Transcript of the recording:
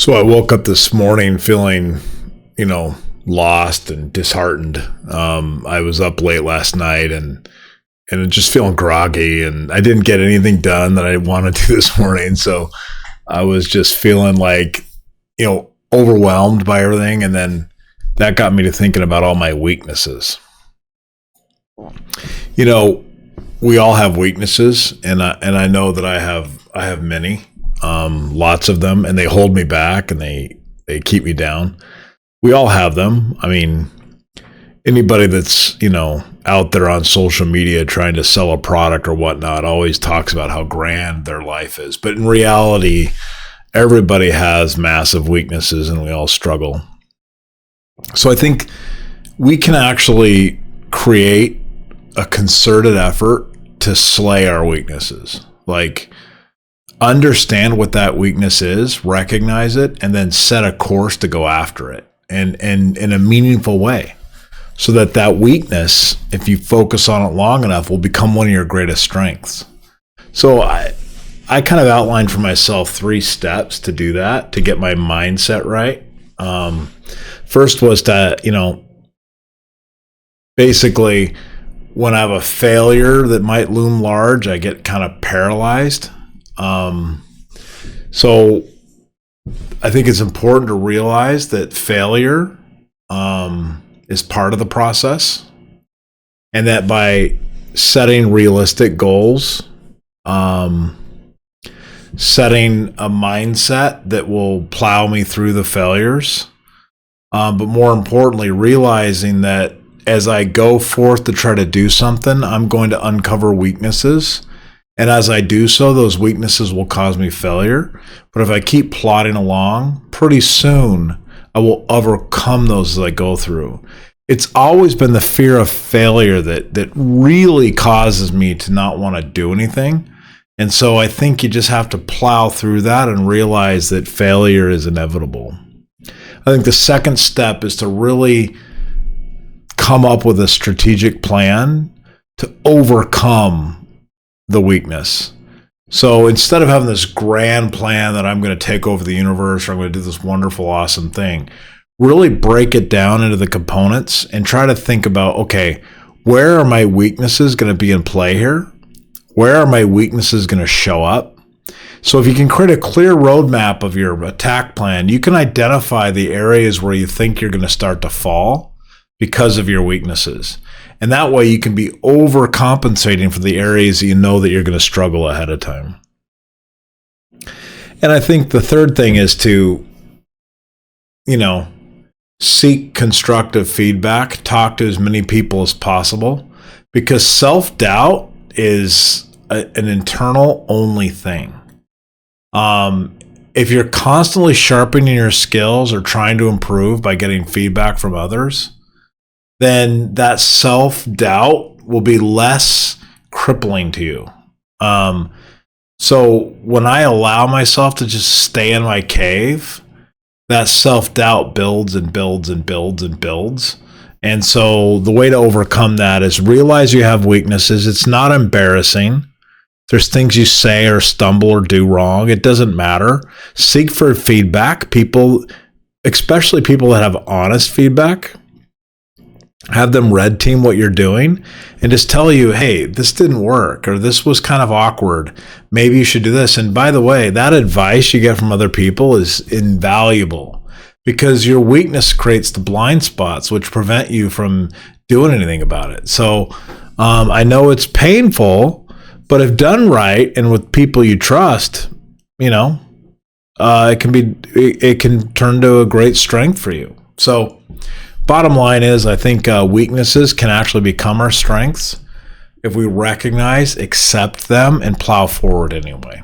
So I woke up this morning feeling, lost and disheartened. I was up late last night and just feeling groggy, and I didn't get anything done that I wanted to this morning. So I was just feeling like, overwhelmed by everything. And then that got me to thinking about all my weaknesses. We all have weaknesses, and I know that I have many. Lots of them, and they hold me back and they keep me down. We all have them. I mean, anybody that's, out there on social media trying to sell a product or whatnot always talks about how grand their life is. But in reality, everybody has massive weaknesses and we all struggle. So I think we can actually create a concerted effort to slay our weaknesses. Like, understand what that weakness is, recognize it, and then set a course to go after it and in a meaningful way, so that weakness, if you focus on it long enough, will become one of your greatest strengths. So I kind of outlined for myself 3 steps to do that, to get my mindset right. First was to, basically when I have a failure that might loom large, I get kind of paralyzed. So I think it's important to realize that failure is part of the process, and that by setting realistic goals, setting a mindset that will plow me through the failures, but more importantly, realizing that as I go forth to try to do something, I'm going to uncover weaknesses. And as I do so, those weaknesses will cause me failure. But if I keep plodding along, pretty soon I will overcome those as I go through. It's always been the fear of failure that really causes me to not want to do anything. And so I think you just have to plow through that and realize that failure is inevitable. I think the second step is to really come up with a strategic plan to overcome the weakness. So instead of having this grand plan that I'm going to take over the universe, or I'm going to do this wonderful, awesome thing, really break it down into the components and try to think about, okay, where are my weaknesses going to be in play here? Where are my weaknesses going to show up? So if you can create a clear roadmap of your attack plan, you can identify the areas where you think you're going to start to fall because of your weaknesses. And that way you can be overcompensating for the areas that you know that you're going to struggle ahead of time. And I think the third thing is to, seek constructive feedback, talk to as many people as possible, because self-doubt is an internal only thing. If you're constantly sharpening your skills or trying to improve by getting feedback from others, then that self-doubt will be less crippling to you. So when I allow myself to just stay in my cave, that self-doubt builds and builds and builds and builds. And so the way to overcome that is realize you have weaknesses. It's not embarrassing. There's things you say or stumble or do wrong. It doesn't matter. Seek for feedback. People, especially people that have honest feedback, have them red team what you're doing and just tell you, hey, this didn't work, or this was kind of awkward. Maybe you should do this. And by the way, that advice you get from other people is invaluable, because your weakness creates the blind spots, which prevent you from doing anything about it. So I know it's painful, but if done right and with people you trust, it can turn to a great strength for you. So bottom line is, I think weaknesses can actually become our strengths if we recognize, accept them, and plow forward anyway.